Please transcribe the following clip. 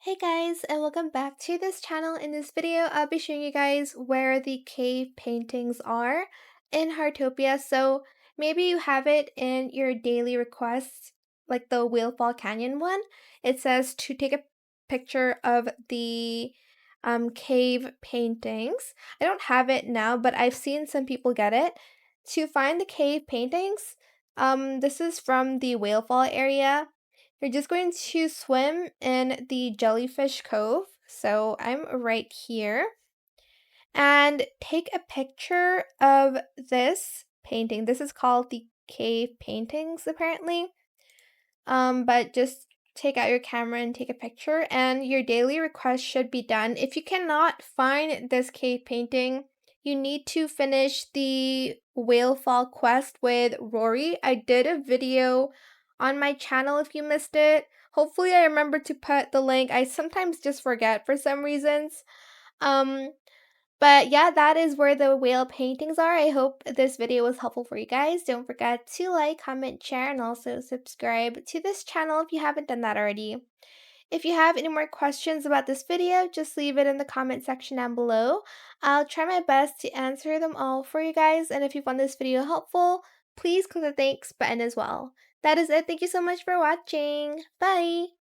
Hey guys, and welcome back to this channel. In this video, I'll be showing you guys where the cave paintings are in Heartopia. So maybe you have it in your daily requests, like the Whalefall Canyon one. It says to take a picture of the cave paintings. I don't have it now, but I've seen some people get it. To find the cave paintings, this is from the Whalefall area. You're just going to swim in the Jellyfish Cove. So I'm right here. And take a picture of this painting. This is called the cave paintings, apparently. But just take out your camera and take a picture, and your daily request should be done. If you cannot find this cave painting, you need to finish the Whalefall quest with Rory. I did a video on my channel if you missed it. Hopefully I remember to put the link. I sometimes just forget for some reasons. Um, but yeah, that is where the whale paintings are. I hope this video was helpful for you guys. Don't forget to like, comment, share, and also subscribe to this channel if you haven't done that already. If you have any more questions about this video, just leave it in the comment section down below. I'll try my best to answer them all for you guys, and if you found this video helpful, please click the thanks button as well. That is it. Thank you so much for watching. Bye!